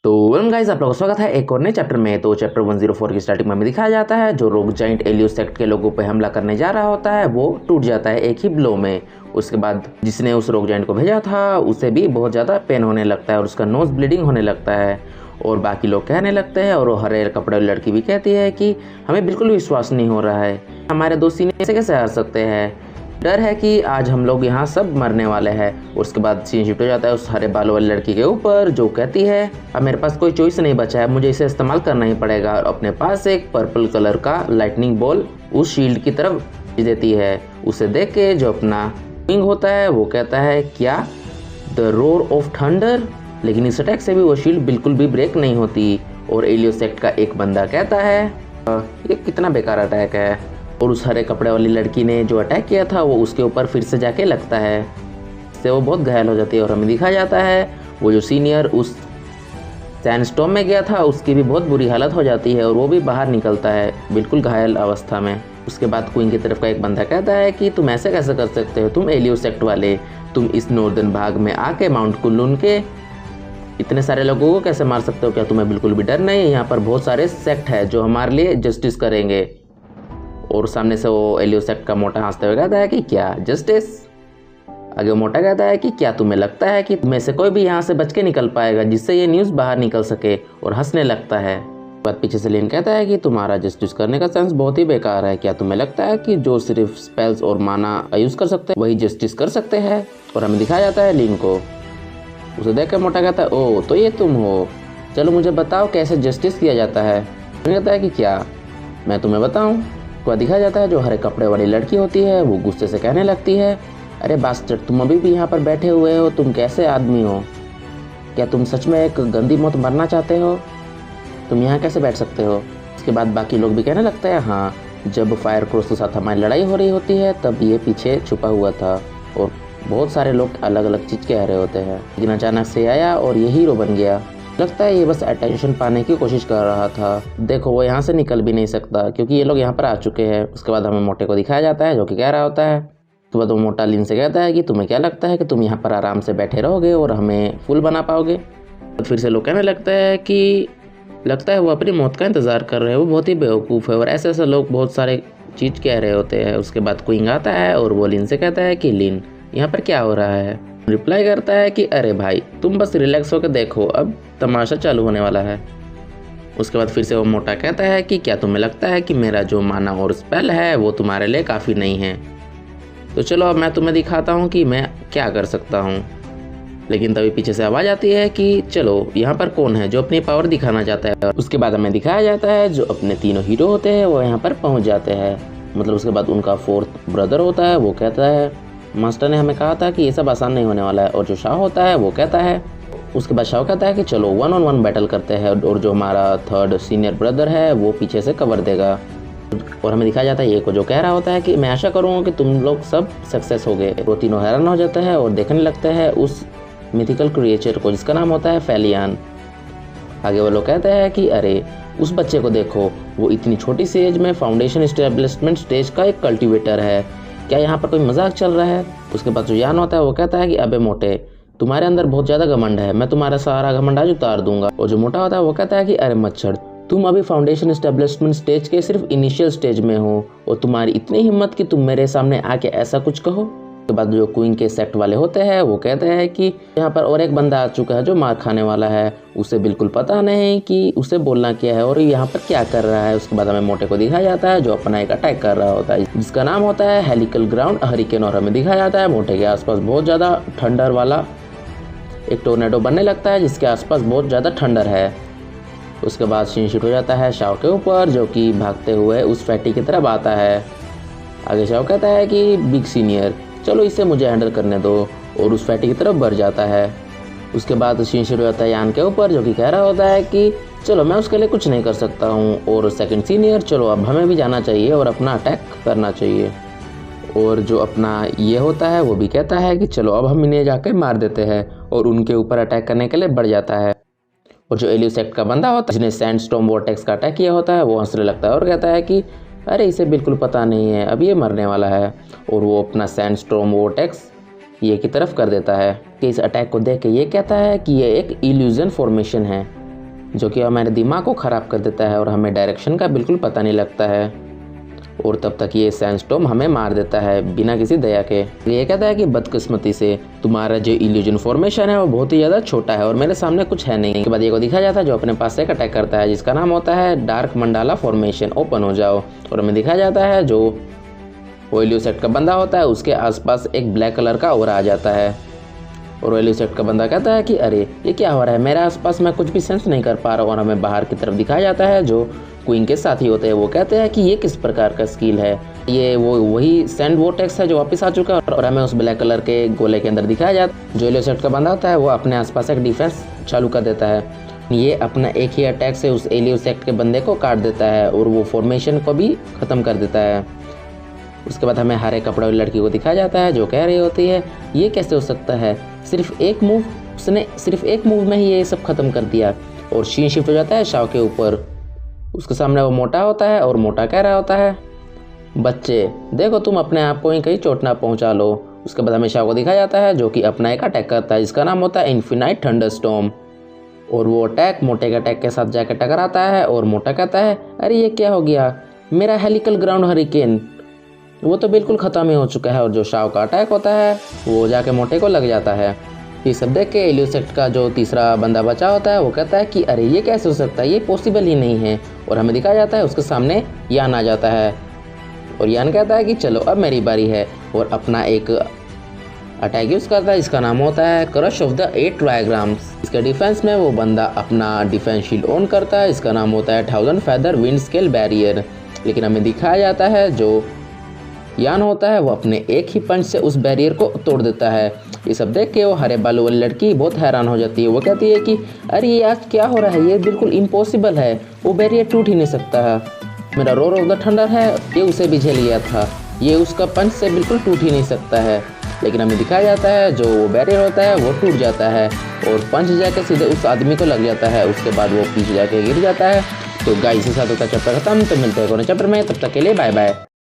तो welcome guys, आप लोगों का स्वागत है एक और नए चैप्टर में। तो चैप्टर 104 की स्टार्टिंग में हमें दिखाया जाता है जो रोग जाइंट एलियोसेक्ट के लोगों पे हमला करने जा रहा होता है वो टूट जाता है एक ही ब्लो में। उसके बाद जिसने उस रोग जाइंट को भेजा था उसे भी बहुत ज़्यादा पेन होने लगता है और उसका नोज ब्लीडिंग होने लगता है। और बाकी लोग कहने लगते हैं और वो हरे कपड़े वाली लड़की भी कहती है कि हमें बिल्कुल विश्वास नहीं हो रहा है, हमारे दोस्त सीनियर से कैसे हार सकते हैं, डर है कि आज हम लोग यहाँ सब मरने वाले हैं। उसके बाद सीन शिफ्ट हो जाता है उस हरे बालों वाली लड़की के ऊपर जो कहती है अब मेरे पास कोई चॉइस नहीं बचा है, मुझे इसे इस्तेमाल करना ही पड़ेगा। और अपने पास एक पर्पल कलर का लाइटनिंग बॉल उस शील्ड की तरफ देती है। उसे देख के जो अपना विंग होता है वो कहता है क्या, द रोर ऑफ थंडर। लेकिन इस अटैक से भी वो शील्ड बिल्कुल भी ब्रेक नहीं होती। और एलियोसेक्ट का एक बंदा कहता है ये कितना बेकार अटैक है। और उस हरे कपड़े वाली लड़की ने जो अटैक किया था वो उसके ऊपर फिर से जाके लगता है, इससे वो बहुत घायल हो जाती है। और हमें दिखाया जाता है वो जो सीनियर उस सैंडस्टॉर्म में गया था उसकी भी बहुत बुरी हालत हो जाती है और वो भी बाहर निकलता है बिल्कुल घायल अवस्था में। उसके बाद क्वीन की तरफ का एक बंदा कहता है कि तुम ऐसे कैसे कर सकते हो, तुम एलियोसेक्ट वाले, तुम इस नॉर्दर्न भाग में आके माउंट कुल्लून के इतने सारे लोगों को कैसे मार सकते हो, क्या तुम्हें बिल्कुल भी डर नहीं है? यहाँ पर बहुत सारे सेक्ट है जो हमारे लिए जस्टिस करेंगे। और सामने से वो एलियोसेक्ट का मोटा हंसते हुए कहता है कि क्या जस्टिस। आगे वो मोटा कहता है कि क्या तुम्हें लगता है कि तुम्हें से कोई भी यहाँ से बच के निकल पाएगा जिससे ये न्यूज़ बाहर निकल सके। और हंसने लगता है। बात पीछे से लिन कहता है कि तुम्हारा जस्टिस करने का सेंस बहुत ही बेकार है, क्या तुम्हें लगता है कि जो सिर्फ स्पेल्स और माना यूज कर सकते हैं वही जस्टिस कर सकते हैं। और हमें दिखाया जाता है लिन को। उसे देख कर मोटा कहता है ओ तो ये तुम हो, चलो मुझे बताओ कैसे जस्टिस किया जाता है। कहता है कि क्या मैं तुम्हें बताऊं। को दिखाया जाता है जो हरे कपड़े वाली लड़की होती है वो गुस्से से कहने लगती है अरे बास्टर्ड, तुम अभी भी यहाँ पर बैठे हुए हो, तुम कैसे आदमी हो, क्या तुम सच में एक गंदी मौत मरना चाहते हो, तुम यहाँ कैसे बैठ सकते हो। इसके बाद बाकी लोग भी कहने लगते हैं हाँ, जब फायर क्रोस के साथ हमारी लड़ाई हो रही होती है तब ये पीछे छुपा हुआ था और बहुत सारे लोग अलग अलग चीज़ कह रहे होते हैं, लेकिन अचानक से आया और ये हीरो बन गया। लगता है ये बस अटेंशन पाने की कोशिश कर रहा था। देखो वो यहाँ से निकल भी नहीं सकता क्योंकि ये लोग यहाँ पर आ चुके हैं। उसके बाद हमें मोटे को दिखाया जाता है जो कि कह रहा होता है। उसके बाद वो मोटा लिन से कहता है कि तुम्हें क्या लगता है कि तुम यहाँ पर आराम से बैठे रहोगे और हमें फूल बना पाओगे। तो फिर से लोग कहने लगता है कि लगता है वो अपनी मौत का इंतज़ार कर रहे हैं, वो बहुत ही बेवकूफ़ है। और ऐसे ऐसे लोग बहुत सारे चीज़ कह रहे होते हैं। उसके बाद क्वीन आता है और वो लिन से कहता है कि लिन यहाँ पर क्या हो रहा है। रिप्लाई करता है कि अरे भाई तुम बस रिलैक्स होकर देखो, अब तमाशा चालू होने वाला है। उसके बाद फिर से वो मोटा कहता है कि क्या तुम्हें लगता है कि मेरा जो माना और स्पेल है वो तुम्हारे लिए काफ़ी नहीं है, तो चलो अब मैं तुम्हें दिखाता हूँ कि मैं क्या कर सकता हूँ। लेकिन तभी पीछे से आवाज़ आती है कि चलो यहाँ पर कौन है जो अपनी पावर दिखाना चाहता है। उसके बाद हमें दिखाया जाता है जो अपने तीनों हीरो होते हैं वो यहाँ पर पहुँच जाते हैं। मतलब उसके बाद उनका फोर्थ ब्रदर होता है वो कहता है मास्टर ने हमें कहा था कि ये सब आसान नहीं होने वाला है। और जो शाह होता है वो कहता है, उसके बाद शाह कहता है कि चलो 1-on-1 बैटल करते हैं और जो हमारा थर्ड सीनियर ब्रदर है वो पीछे से कवर देगा। और हमें दिखाया जाता है ये को जो कह रहा होता है कि मैं आशा करूँगा कि तुम लोग सब सक्सेस हो गए। वो तीनों हैरान हो जाते हैं और देखने लगते हैं उस मिथिकल क्रिएचर को जिसका नाम होता है फेलियान। आगे वो लोग कहते हैं कि अरे उस बच्चे को देखो, वो इतनी छोटी सी एज में फाउंडेशन एस्टेब्लिशमेंट स्टेज का एक कल्टिवेटर है, क्या यहाँ पर कोई मजाक चल रहा है। उसके बाद जो यान होता है वो कहता है कि अबे मोटे, तुम्हारे अंदर बहुत ज़्यादा घमंड है, मैं तुम्हारा सारा घमंड आज उतार दूंगा। और जो मोटा होता है वो कहता है कि अरे मच्छर, तुम अभी फाउंडेशन एस्टेब्लिशमेंट स्टेज के सिर्फ इनिशियल स्टेज में हो और तुम्हारी इतनी हिम्मत कि तुम मेरे सामने आके ऐसा कुछ कहो। उसके बाद जो क्वीन के सेक्ट वाले होते हैं वो कहते हैं कि यहाँ पर और एक बंदा आ चुका है जो मार खाने वाला है, उसे बिल्कुल पता नहीं कि उसे बोलना क्या है और यहाँ पर क्या कर रहा है। उसके बाद हमें मोटे को दिखाया जाता है जो अपना एक अटैक कर रहा होता है जिसका नाम होता है हेलिकल ग्राउंड हरिकेन। और हमें दिखाया जाता है मोटे के आसपास बहुत ज़्यादा ठंडर वाला एक टोर्नेडो बनने लगता है जिसके आसपास बहुत ज़्यादा ठंडर है। उसके बाद सीन शिफ्ट हो जाता है शाह के ऊपर जो कि भागते हुए उस फैटी की तरफ आता है। आगे शाह कहता है कि बिग सीनियर चलो इसे मुझे हैंडल करने दो और उस फैटी की तरफ बढ़ जाता है। उसके बाद सीन शुरू होता है यान के ऊपर जो कि कह रहा होता है कि चलो मैं उसके लिए कुछ नहीं कर सकता हूँ। और सेकंड सीनियर चलो अब हमें भी जाना चाहिए और अपना अटैक करना चाहिए। और जो अपना ये होता है वो भी कहता है कि चलो अब हम इन्हें जाकर मार देते हैं और उनके ऊपर अटैक करने के लिए बढ़ जाता है। और जो एलियोसेक्ट का बंदा होता है जिसने सैंडस्टॉर्म वॉर्टेक्स का अटैक किया होता है वो हंसने लगता है और कहता है कि अरे इसे बिल्कुल पता नहीं है, अब ये मरने वाला है। और वो अपना सैंडस्टॉर्म वॉर्टेक्स ये की तरफ कर देता है कि इस अटैक को देख के ये कहता है कि ये एक इल्यूजन फॉर्मेशन है जो कि हमारे दिमाग को ख़राब कर देता है और हमें डायरेक्शन का बिल्कुल पता नहीं लगता है। और तब तक ये सैंडस्टॉर्म हमें मार देता है बिना किसी दया के। ये कहता है कि बदकिस्मती से तुम्हारा जो इल्यूजन फॉर्मेशन है वो बहुत ही ज़्यादा छोटा है और मेरे सामने कुछ है नहीं। इसके बाद ये को दिखाया जाता है जो अपने पास से एक अटैक करता है जिसका नाम होता है डार्क मंडाला फॉर्मेशन, ओपन हो जाओ। और हमें दिखाया जाता है जो वो इल्यूज सेक्ट का बंदा होता है उसके आसपास एक ब्लैक कलर का ऑरा आ जाता है। और इल्यूज सेक्ट का बंदा कहता है कि अरे ये क्या हो रहा है, मेरे आसपास मैं कुछ भी सेंस नहीं कर पा रहा हूँ। और हमें बाहर की तरफ दिखाया जाता है जो क्वीन के साथी होते हैं वो कहते हैं कि ये किस प्रकार का स्किल है, ये वही सैंड वोर्टेक्स है जो वापस आ चुका है। और हमें उस ब्लैक कलर के गोले के अंदर दिखाया जाता है जो इल्यूज सेक्ट का बंदा होता है वो अपने आसपास एक डिफेंस चालू कर देता है। ये अपना एक ही अटैक से उस इल्यूज सेक्ट के बंदे को काट देता है और वो फॉर्मेशन को भी ख़त्म कर देता है। उसके बाद हमें हरे कपड़े वाली लड़की को दिखाया जाता है जो कह रही होती है ये कैसे हो सकता है, सिर्फ एक मूव उसने सिर्फ एक मूव में ही ये सब खत्म कर दिया। और शीन शिफ्ट हो जाता है शाओ के ऊपर। उसके सामने वो मोटा होता है और मोटा कह रहा होता है बच्चे देखो तुम अपने आप को ही कहीं चोट ना पहुंचा लो। उसके बाद हमें शाओ को दिखाया जाता है जो कि अपना एक अटैक करता है जिसका नाम होता है इन्फिनाइट थंडरस्टॉर्म। और वो अटैक मोटे के अटैक के साथ जाकर टकराता है और मोटा कहता है अरे ये क्या हो गया, मेरा हेलिकल ग्राउंड हरिकेन वो तो बिल्कुल ख़त्म ही हो चुका है। और जो शाओ का अटैक होता है वो जाके मोटे को लग जाता है। ये सब देख के इल्यूज सेक्ट का जो तीसरा बंदा बचा होता है वो कहता है कि अरे ये कैसे हो सकता है, ये पॉसिबल ही नहीं है। और हमें दिखाया जाता है उसके सामने यान आ जाता है और यान कहता है कि चलो अब मेरी बारी है। और अपना एक अटैक यूज़ करता है इसका नाम होता है क्रश ऑफ द 8 ट्रायग्राम्स। इसके डिफेंस में वो बंदा अपना डिफेंस शील्ड ऑन करता है, इसका नाम होता है 1000 फेदर विंड स्केल बैरियर। लेकिन हमें दिखाया जाता है जो यान होता है वो अपने एक ही पंच से उस बैरियर को तोड़ देता है। ये सब देख के वो हरे बालों वाली लड़की बहुत हैरान हो जाती है। वो कहती है कि अरे ये आज क्या हो रहा है, ये बिल्कुल इम्पॉसिबल है, वो बैरियर टूट ही नहीं सकता है। मेरा रोर ऑफ द थंडर है ये उसे भी झेल लिया था, ये उसका पंच से बिल्कुल टूट ही नहीं सकता है। लेकिन हमें दिखाया जाता है जो वो बैरियर होता है वो टूट जाता है और पंच जाके सीधे उस आदमी को लग जाता है। उसके बाद वो पीछे जाके गिर जाता है। तो गाइस इसी साथ होता चैप्टर खत्म। तो मिलते हैं अगले चैप्टर में, तब तक के लिए बाय बाय।